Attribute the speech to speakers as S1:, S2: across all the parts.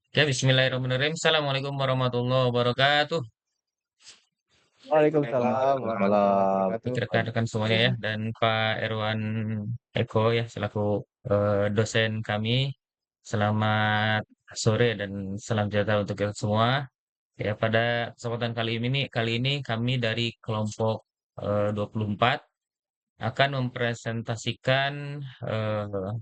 S1: Oke, bismillahirrahmanirrahim. Assalamualaikum warahmatullahi wabarakatuh.
S2: Waalaikumsalam warahmatullahi
S3: Waalaikumsalam.
S2: wabarakatuh.
S1: Rekan-rekan semuanya ya, dan Pak Erwan Eko ya, selaku dosen kami. Selamat sore dan salam sejahtera untuk kita semua. Ya, pada kesempatan kali ini kami dari kelompok 24 akan mempresentasikan eh,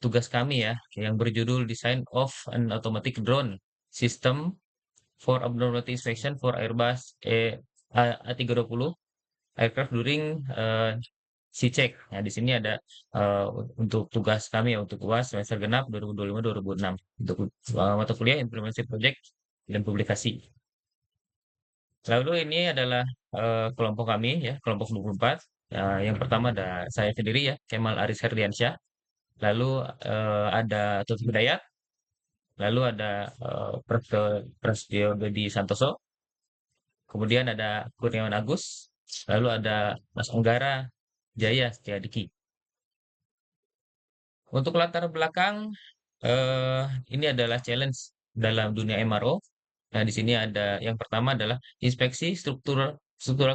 S1: tugas kami ya, yang berjudul Design of an Automatic Drone System for Abnormality Inspection for Airbus A320 aircraft during C-check. Nah, di sini ada eh, untuk tugas kami ya, untuk UAS semester genap 2025-2026 untuk mata kuliah implementasi project dan publikasi. Lalu ini adalah kelompok kami ya, kelompok 24. Yang pertama ada saya sendiri ya, Kemal Aris Herdiansyah. Lalu ada Tuti Hidayat, lalu ada Prasetyo Dodi Santoso, kemudian ada Kurniawan Agus, lalu ada Mas Anggara Jaya Setiadiki. Untuk latar belakang, eh, ini adalah challenge dalam dunia MRO. Nah, di sini ada yang pertama adalah inspeksi struktural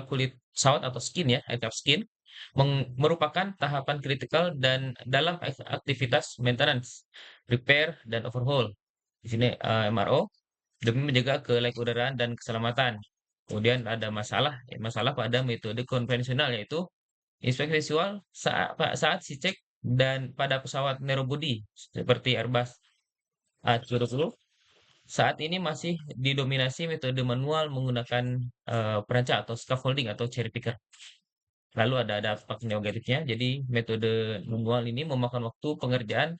S1: kulit pesawat atau skin ya, aircraft skin, merupakan tahapan kritikal dan dalam aktivitas maintenance, repair, dan overhaul. Di sini MRO demi menjaga kelayak dan keselamatan. Kemudian ada masalah pada metode konvensional yaitu inspeksi visual saat si cek dan pada pesawat narrowbody seperti Airbus A320 saat ini masih didominasi metode manual menggunakan perancang atau scaffolding atau cherry picker. Lalu ada dampak negatifnya. Jadi metode manual ini memakan waktu pengerjaan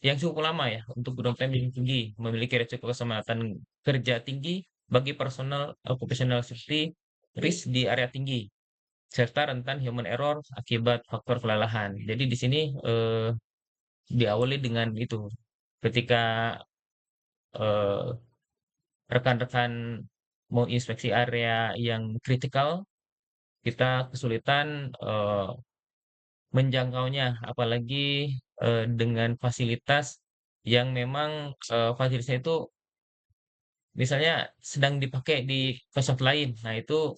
S1: yang cukup lama ya untuk downtime yang tinggi, memiliki resiko keselamatan kerja tinggi bagi personal occupational safety risk di area tinggi serta rentan human error akibat faktor kelelahan. Jadi di sini diawali dengan itu. Ketika eh, rekan-rekan mau inspeksi area yang kritikal, kita kesulitan menjangkaunya, apalagi dengan fasilitas yang memang fasilitasnya itu misalnya sedang dipakai di pesawat lain. Nah, itu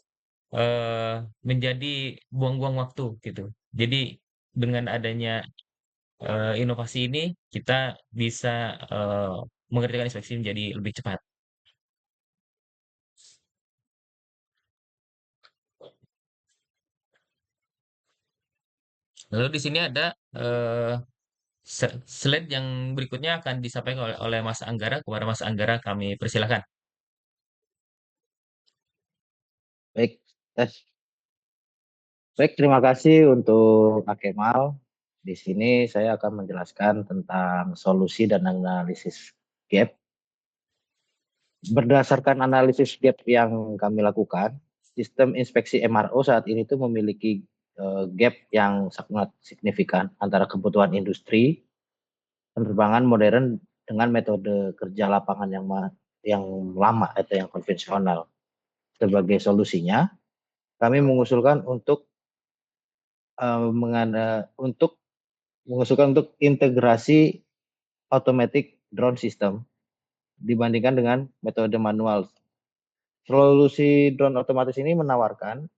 S1: eh, menjadi buang-buang waktu gitu. Jadi dengan adanya inovasi ini kita bisa eh, mengerjakan inspeksi menjadi lebih cepat. Lalu di sini ada eh, slide yang berikutnya akan disampaikan oleh Mas Anggara. Kepada Mas Anggara kami persilakan.
S3: Baik, tes. Baik, terima kasih untuk Kak Kemal. Di sini saya akan menjelaskan tentang solusi dan analisis gap. Berdasarkan analisis gap yang kami lakukan, sistem inspeksi MRO saat ini tuh memiliki gap yang sangat signifikan antara kebutuhan industri penerbangan modern dengan metode kerja lapangan yang lama atau yang konvensional. Sebagai solusinya, kami mengusulkan untuk untuk integrasi automatic drone system dibandingkan dengan metode manual. Solusi drone otomatis ini menawarkan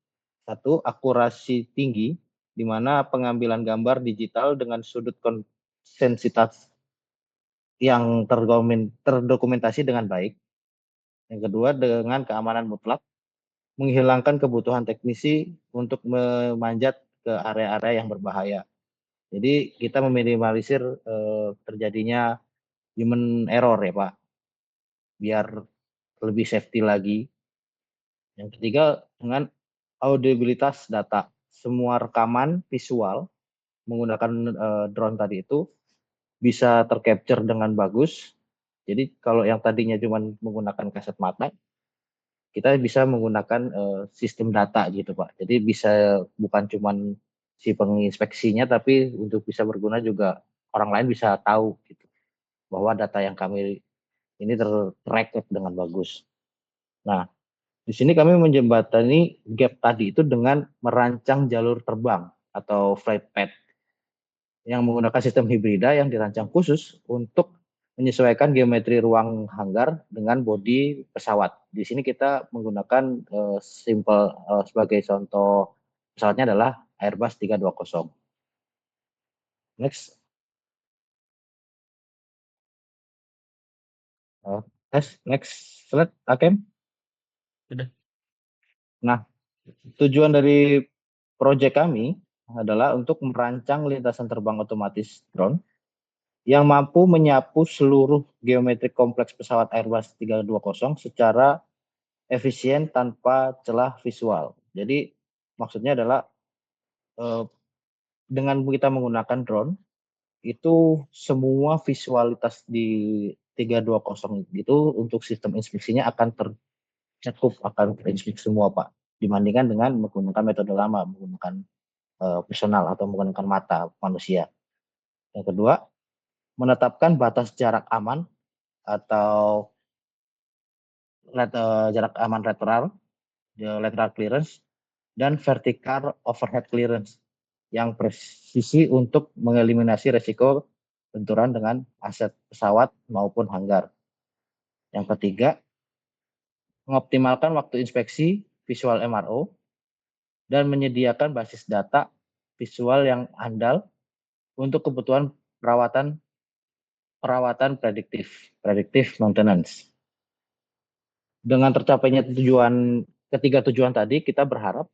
S3: satu akurasi tinggi di mana pengambilan gambar digital dengan sudut konsensitas yang terdokumentasi dengan baik. Yang kedua dengan keamanan mutlak, menghilangkan kebutuhan teknisi untuk memanjat ke area-area yang berbahaya. Jadi kita meminimalisir terjadinya human error ya Pak, biar lebih safety lagi. Yang ketiga dengan audibilitas data. Semua rekaman visual menggunakan drone tadi itu bisa tercapture dengan bagus. Jadi kalau yang tadinya cuma menggunakan kaset mata, kita bisa menggunakan sistem data gitu Pak. Jadi bisa bukan cuma si penginspeksinya, tapi untuk bisa berguna juga orang lain bisa tahu gitu bahwa data yang kami ini terrecord dengan bagus. Nah, di sini kami menjembatani gap tadi itu dengan merancang jalur terbang atau flight path yang menggunakan sistem hibrida yang dirancang khusus untuk menyesuaikan geometri ruang hanggar dengan bodi pesawat. Di sini kita menggunakan sebagai contoh pesawatnya adalah Airbus 320. Next. Next slide, Hakim.
S1: Sudah.
S3: Nah, tujuan dari proyek kami adalah untuk merancang lintasan terbang otomatis drone yang mampu menyapu seluruh geometri kompleks pesawat Airbus 320 secara efisien tanpa celah visual. Jadi maksudnya adalah dengan kita menggunakan drone itu semua visualitas di 320 itu untuk sistem inspeksinya akan tercakup, akan terinspek semua, Pak. Dibandingkan dengan menggunakan metode lama, menggunakan personal atau menggunakan mata manusia. Yang kedua, menetapkan batas jarak aman atau jarak aman lateral clearance, dan vertical overhead clearance yang presisi untuk mengeliminasi resiko benturan dengan aset pesawat maupun hanggar. Yang ketiga, mengoptimalkan waktu inspeksi visual MRO dan menyediakan basis data visual yang andal untuk kebutuhan perawatan prediktif maintenance. Dengan tercapainya ketiga tujuan tadi, kita berharap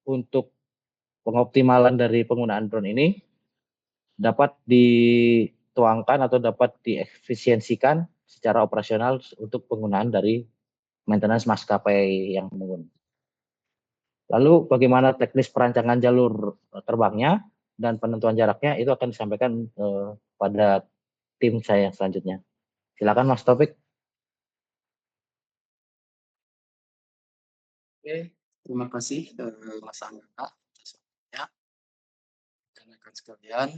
S3: untuk pengoptimalan dari penggunaan drone ini dapat dituangkan atau dapat diefisiensikan secara operasional untuk penggunaan dari maintenance maskapai yang menggunakan. Lalu bagaimana teknis perancangan jalur terbangnya dan penentuan jaraknya itu akan disampaikan pada tim saya selanjutnya. Silakan Mas Taufik.
S2: Oke, terima kasih Mas Angga. Ya, rekan-rekan sekalian,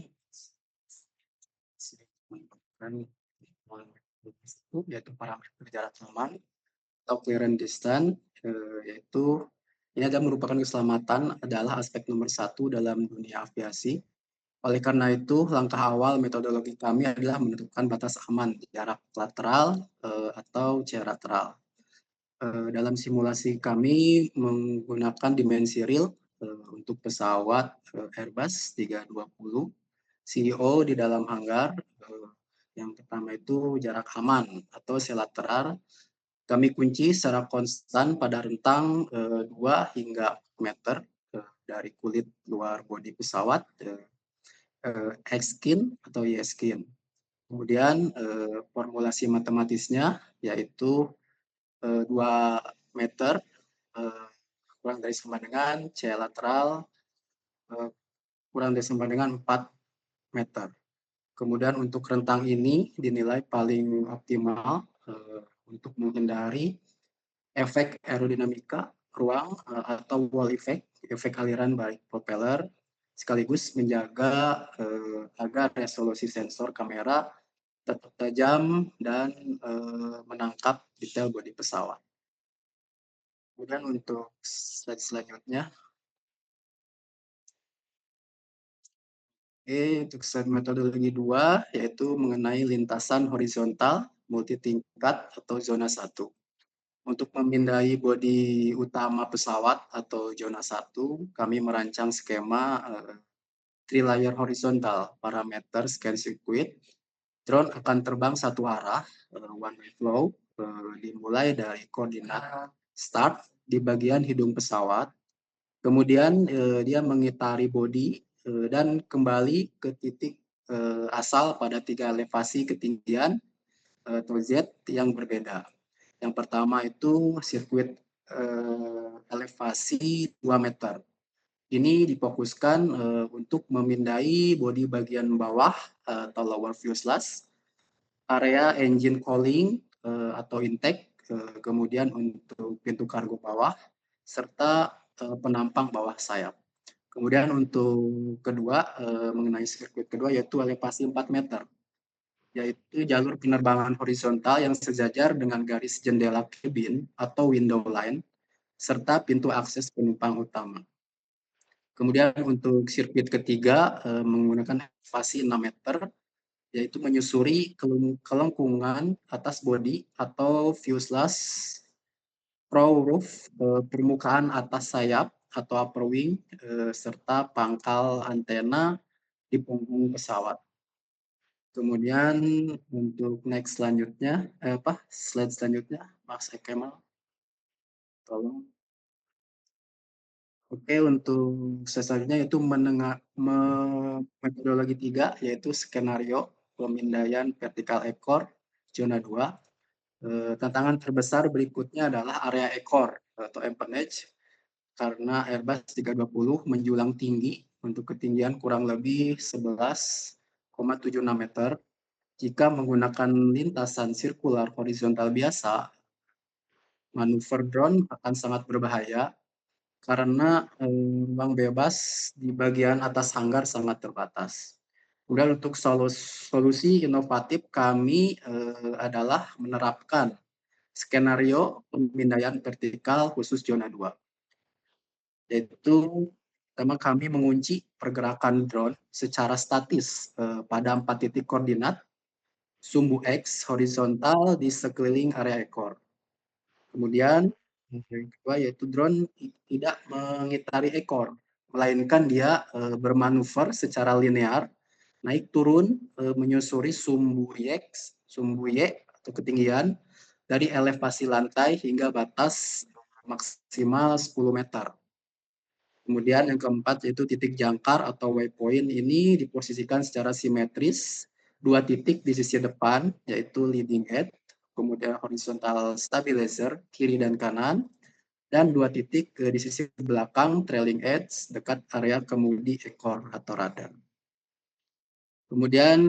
S2: itu yaitu parameter jarak aman atau clearance distance, yaitu ini adalah merupakan keselamatan adalah aspek nomor 1 dalam dunia aviasi. Oleh karena itu, langkah awal metodologi kami adalah menentukan batas aman jarak lateral atau lateral. Dalam simulasi kami menggunakan dimensi real untuk pesawat Airbus 320 CEO di dalam hanggar. Yang pertama itu jarak aman atau lateral. Kami kunci secara konstan pada rentang 2 hingga 4 meter dari kulit luar bodi pesawat, X-skin atau Y-skin. Kemudian formulasi matematisnya yaitu 2 meter kurang dari sama dengan C lateral kurang dari sama dengan 4 meter. Kemudian untuk rentang ini dinilai paling optimal untuk menghindari efek aerodinamika ruang atau wall effect, efek aliran baik propeller, sekaligus menjaga agar resolusi sensor kamera tetap tajam dan menangkap detail bodi pesawat. Kemudian untuk slide selanjutnya, untuk slide metodologi 2 yaitu mengenai lintasan horizontal multi tingkat atau zona 1. Untuk memindai bodi utama pesawat atau zona 1, kami merancang skema 3-layer horizontal parameter scan circuit. Drone akan terbang satu arah, one way flow, dimulai dari koordinat start di bagian hidung pesawat. Kemudian dia mengitari bodi dan kembali ke titik asal pada 3 elevasi ketinggian atau Z yang berbeda. Yang pertama itu sirkuit elevasi 2 meter. Ini difokuskan untuk memindai bodi bagian bawah atau lower fuselage, area engine cooling atau intake, kemudian untuk pintu kargo bawah, serta penampang bawah sayap. Kemudian untuk kedua, mengenai sirkuit kedua yaitu elevasi 4 meter, yaitu jalur penerbangan horizontal yang sejajar dengan garis jendela cabin atau window line, serta pintu akses penumpang utama. Kemudian untuk sirkuit ketiga menggunakan elevasi 6 meter, yaitu menyusuri kelengkungan atas bodi atau fuselage, prow roof, permukaan atas sayap atau upper wing, serta pangkal antena di punggung pesawat. Kemudian untuk slide selanjutnya, Mas Kemal, tolong. Oke, untuk selanjutnya itu metodologi 3, yaitu skenario pemindaian vertikal ekor zona 2. Tantangan terbesar berikutnya adalah area ekor atau empennage, karena Airbus 320 menjulang tinggi untuk ketinggian kurang lebih 11,76 meter. Jika menggunakan lintasan sirkular horizontal biasa, manuver drone akan sangat berbahaya karena ruang bebas di bagian atas hanggar sangat terbatas. Kemudian untuk solusi inovatif kami adalah menerapkan skenario pemindaian vertikal khusus zona 2. Yaitu pertama kami mengunci pergerakan drone secara statis pada 4 titik koordinat sumbu X horizontal di sekeliling area ekor. Kemudian yang kedua yaitu drone tidak mengitari ekor, melainkan dia bermanuver secara linear, naik turun menyusuri sumbu Y atau ketinggian dari elevasi lantai hingga batas maksimal 10 meter. Kemudian yang keempat yaitu titik jangkar atau waypoint ini diposisikan secara simetris, 2 titik di sisi depan yaitu leading edge, kemudian horizontal stabilizer kiri dan kanan, dan 2 titik di sisi belakang trailing edge dekat area kemudi ekor atau radar. Kemudian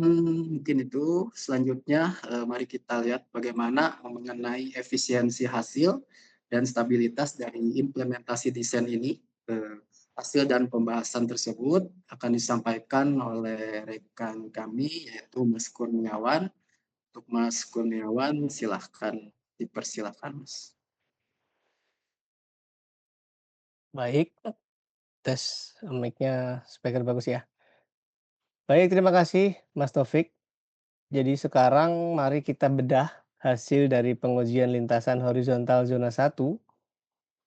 S2: mungkin itu selanjutnya mari kita lihat bagaimana mengenai efisiensi hasil dan stabilitas dari implementasi desain ini. Hasil dan pembahasan tersebut akan disampaikan oleh rekan kami yaitu Mas Kurniawan. Untuk Mas Kurniawan silahkan, dipersilahkan Mas.
S4: Baik, tes mic-nya speaker bagus ya. Baik, terima kasih Mas Taufik. Jadi sekarang mari kita bedah hasil dari pengujian lintasan horizontal zona 1.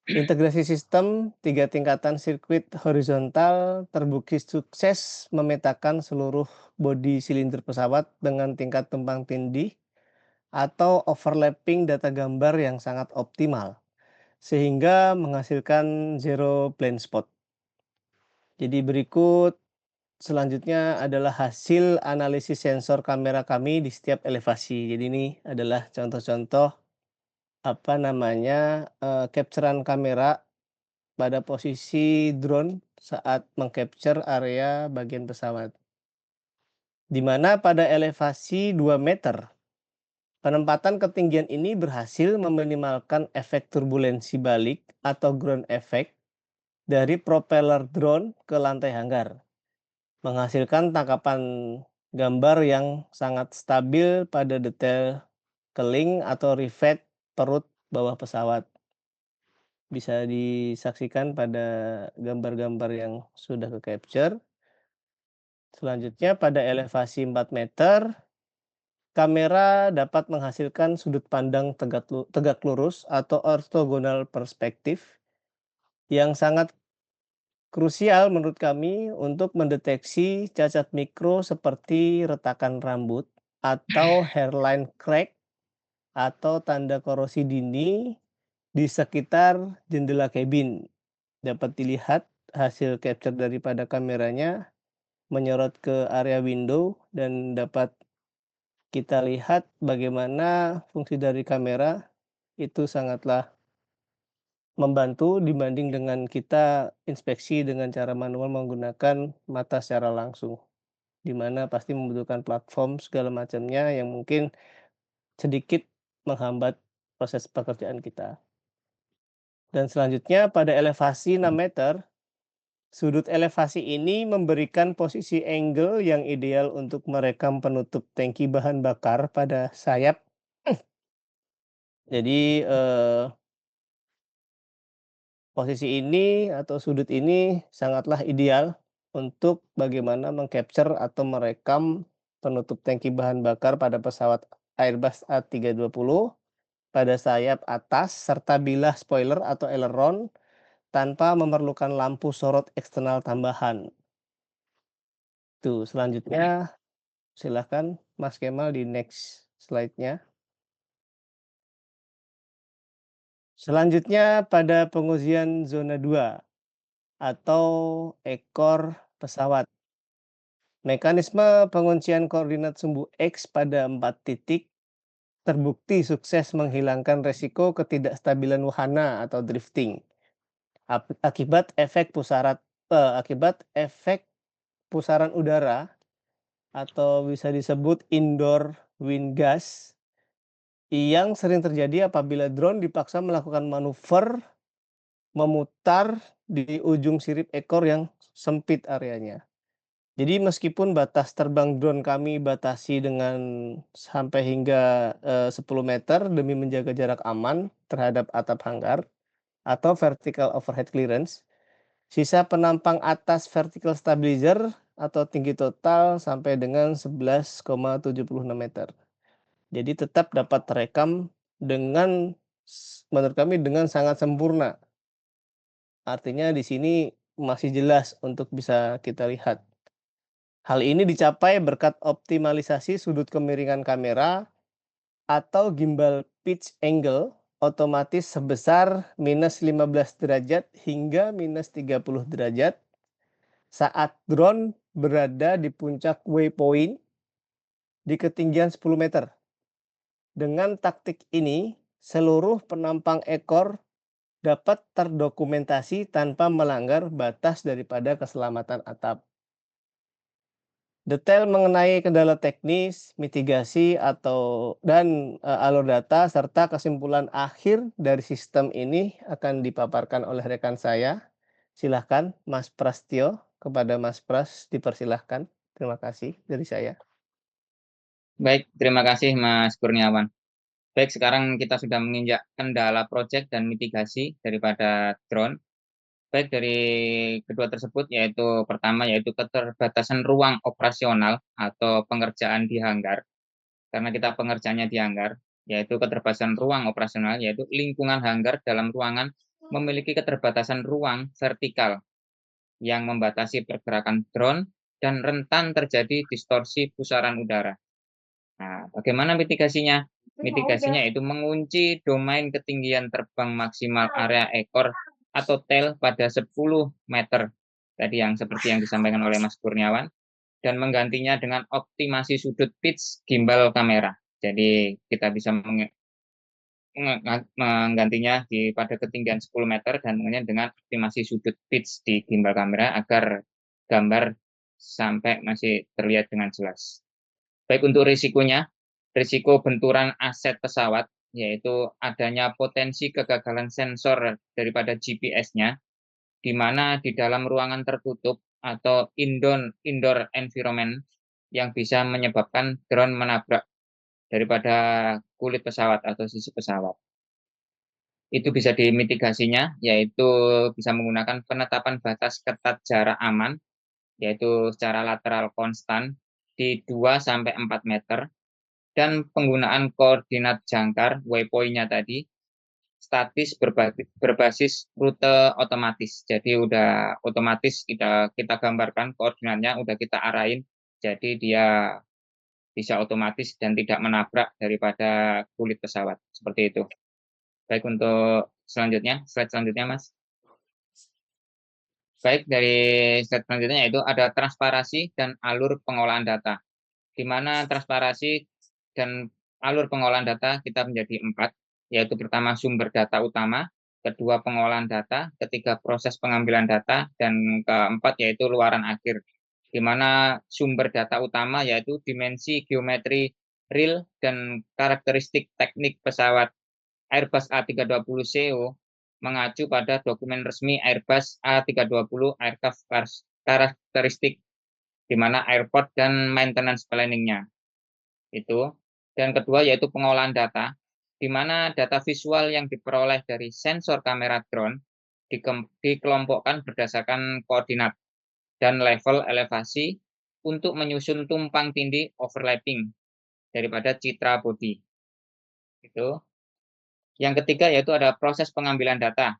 S4: Integrasi sistem 3 tingkatan sirkuit horizontal terbukti sukses memetakan seluruh bodi silinder pesawat dengan tingkat tumpang tindih atau overlapping data gambar yang sangat optimal, sehingga menghasilkan zero blind spot. Jadi berikut selanjutnya adalah hasil analisis sensor kamera kami di setiap elevasi. Jadi ini adalah contoh-contoh capture-an kamera pada posisi drone saat meng-capture area bagian pesawat. Di mana pada elevasi 2 meter, penempatan ketinggian ini berhasil meminimalkan efek turbulensi balik atau ground effect dari propeller drone ke lantai hanggar, menghasilkan tangkapan gambar yang sangat stabil pada detail keling atau rivet perut bawah pesawat. Bisa disaksikan pada gambar-gambar yang sudah ke-capture. Selanjutnya pada elevasi 4 meter, kamera dapat menghasilkan sudut pandang tegak lurus atau orthogonal perspektif yang sangat krusial menurut kami untuk mendeteksi cacat mikro seperti retakan rambut atau hairline crack atau tanda korosi dini di sekitar jendela kabin. Dapat dilihat hasil capture daripada kameranya menyorot ke area window dan dapat kita lihat bagaimana fungsi dari kamera itu sangatlah membantu dibanding dengan kita inspeksi dengan cara manual menggunakan mata secara langsung. Di mana pasti membutuhkan platform segala macamnya yang mungkin sedikit menghambat proses pekerjaan kita. Dan selanjutnya pada elevasi 6 meter, sudut elevasi ini memberikan posisi angle yang ideal untuk merekam penutup tangki bahan bakar pada sayap. Jadi posisi ini atau sudut ini sangatlah ideal untuk bagaimana meng-capture atau merekam penutup tangki bahan bakar pada pesawat Airbus A320 pada sayap atas serta bilah spoiler atau aileron tanpa memerlukan lampu sorot eksternal tambahan. Tuh, selanjutnya silakan Mas Kemal di next slide-nya. Selanjutnya pada pengujian zona 2 atau ekor pesawat. Mekanisme penguncian koordinat sumbu X pada 4 titik terbukti sukses menghilangkan resiko ketidakstabilan wahana atau drifting akibat efek pusaran udara atau bisa disebut indoor wind gas yang sering terjadi apabila drone dipaksa melakukan manuver memutar di ujung sirip ekor yang sempit areanya. Jadi meskipun batas terbang drone kami batasi dengan sampai hingga 10 meter demi menjaga jarak aman terhadap atap hanggar atau vertical overhead clearance, sisa penampang atas vertical stabilizer atau tinggi total sampai dengan 11,76 meter. Jadi tetap dapat terekam dengan menurut kami dengan sangat sempurna. Artinya di sini masih jelas untuk bisa kita lihat. Hal ini dicapai berkat optimalisasi sudut kemiringan kamera atau gimbal pitch angle otomatis sebesar minus 15 derajat hingga minus 30 derajat saat drone berada di puncak waypoint di ketinggian 10 meter. Dengan taktik ini, seluruh penampang ekor dapat terdokumentasi tanpa melanggar batas daripada keselamatan atap. Detail mengenai kendala teknis, mitigasi dan alur data serta kesimpulan akhir dari sistem ini akan dipaparkan oleh rekan saya. Silahkan Mas Prastio, kepada Mas Pras dipersilahkan. Terima kasih dari saya.
S5: Baik, terima kasih Mas Kurniawan. Baik, sekarang kita sudah menginjak kendala proyek dan mitigasi daripada drone. Baik, dari kedua tersebut yaitu pertama yaitu keterbatasan ruang operasional atau pengerjaan di hanggar. Karena kita pengerjaannya di hanggar, yaitu keterbatasan ruang operasional, yaitu lingkungan hanggar dalam ruangan memiliki keterbatasan ruang vertikal yang membatasi pergerakan drone dan rentan terjadi distorsi pusaran udara. Nah, bagaimana mitigasinya? Mitigasinya yaitu mengunci domain ketinggian terbang maksimal area ekor atau tail pada 10 meter. Tadi yang seperti yang disampaikan oleh Mas Kurniawan. Dan menggantinya dengan optimasi sudut pitch gimbal kamera. Jadi kita bisa menggantinya pada ketinggian 10 meter dan dengan optimasi sudut pitch di gimbal kamera agar gambar sampai masih terlihat dengan jelas. Baik, untuk risikonya, risiko benturan aset pesawat, yaitu adanya potensi kegagalan sensor daripada GPS-nya, di mana di dalam ruangan tertutup atau indoor environment yang bisa menyebabkan drone menabrak daripada kulit pesawat atau sisi pesawat. Itu bisa dimitigasinya, yaitu bisa menggunakan penetapan batas ketat jarak aman, yaitu secara lateral konstan di 2-4 meter, dan penggunaan koordinat jangkar waypoint-nya tadi statis berbasis rute otomatis. Jadi udah otomatis kita gambarkan koordinatnya, udah kita arahin, jadi dia bisa otomatis dan tidak menabrak daripada kulit pesawat. Seperti itu. Baik, untuk selanjutnya, slide selanjutnya Mas. Baik, dari slide selanjutnya yaitu ada transparansi dan alur pengolahan data. Di mana transparansi dan alur pengolahan data kita menjadi 4, yaitu pertama sumber data utama, kedua pengolahan data, ketiga proses pengambilan data, dan keempat yaitu luaran akhir. Di mana sumber data utama yaitu dimensi geometri real dan karakteristik teknik pesawat Airbus A320ceo mengacu pada dokumen resmi Airbus A320 Aircraft Karakteristik, di mana airport dan maintenance planning-nya. Itu. Dan kedua yaitu pengolahan data, di mana data visual yang diperoleh dari sensor kamera drone dikelompokkan berdasarkan koordinat dan level elevasi untuk menyusun tumpang tindih overlapping daripada citra body. Itu. Yang ketiga yaitu ada proses pengambilan data,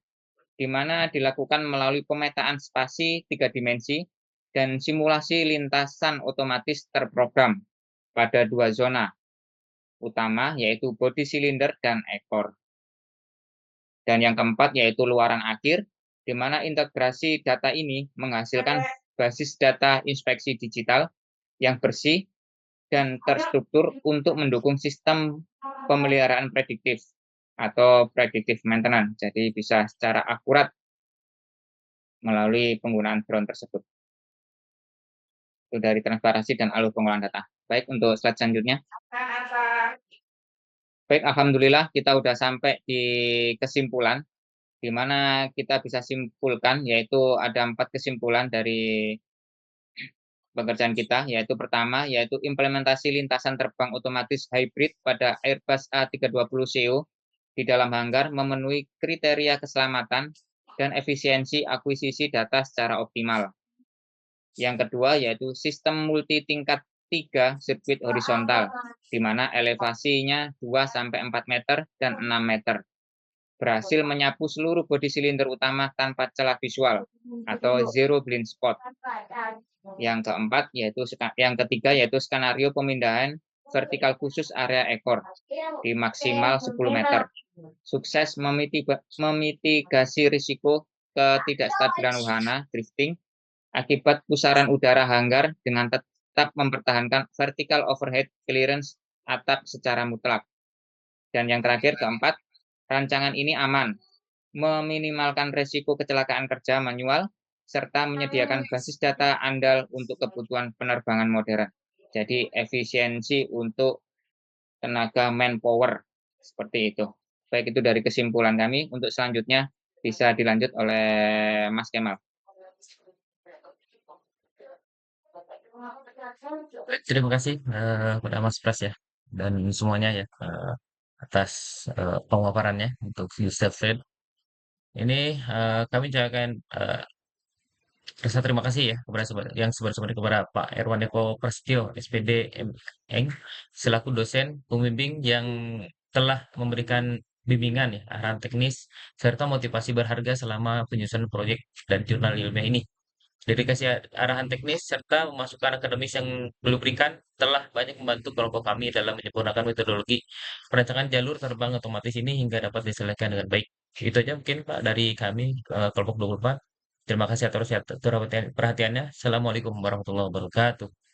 S5: di mana dilakukan melalui pemetaan spasi 3 dimensi dan simulasi lintasan otomatis terprogram pada 2 zona utama, yaitu bodi silinder dan ekor. Dan yang keempat yaitu luaran akhir, di mana integrasi data ini menghasilkan basis data inspeksi digital yang bersih dan terstruktur untuk mendukung sistem pemeliharaan prediktif atau predictive maintenance. Jadi bisa secara akurat melalui penggunaan drone tersebut. Itu dari transparansi dan alur pengolahan data. Baik, untuk slide selanjutnya. Baik, alhamdulillah kita sudah sampai di kesimpulan, di mana kita bisa simpulkan, yaitu ada 4 kesimpulan dari pekerjaan kita, yaitu pertama, yaitu implementasi lintasan terbang otomatis hybrid pada Airbus A320ceo di dalam hanggar memenuhi kriteria keselamatan dan efisiensi akuisisi data secara optimal. Yang kedua, yaitu sistem multi tingkat 3 sirkuit horizontal, di mana elevasinya 2-4 meter dan 6 meter. Berhasil menyapu seluruh bodi silinder utama tanpa celah visual atau zero blind spot. Yang keempat, yang ketiga, yaitu skenario pemindahan vertikal khusus area ekor di maksimal 10 meter. Sukses memitigasi risiko ketidakstabilan wahana drifting akibat pusaran udara hanggar dengan tetap mempertahankan vertical overhead clearance atap secara mutlak. Dan yang terakhir, keempat, rancangan ini aman, meminimalkan risiko kecelakaan kerja manual, serta menyediakan basis data andal untuk kebutuhan penerbangan modern. Jadi efisiensi untuk tenaga manpower, seperti itu. Baik, itu dari kesimpulan kami. Untuk selanjutnya bisa dilanjut oleh Mas Kemal.
S1: Terima kasih kepada Mas Pras ya dan semuanya ya atas pemaparannya untuk user trade. Ini kami ucapkan rasa terima kasih ya kepada yang sebenarnya kepada Pak Erwan Eko Prasetyo, SPD Eng, selaku dosen pembimbing yang telah memberikan bimbingan ya, arahan teknis serta motivasi berharga selama penyusunan proyek dan jurnal ilmiah ini. Dedikasi arahan teknis serta masukan akademis yang beliau berikan telah banyak membantu kelompok kami dalam menyempurnakan metodologi perancangan jalur terbang otomatis ini hingga dapat diselesaikan dengan baik. Itu aja mungkin Pak dari kami kelompok 24. Terima kasih atas perhatiannya. Assalamualaikum warahmatullahi wabarakatuh.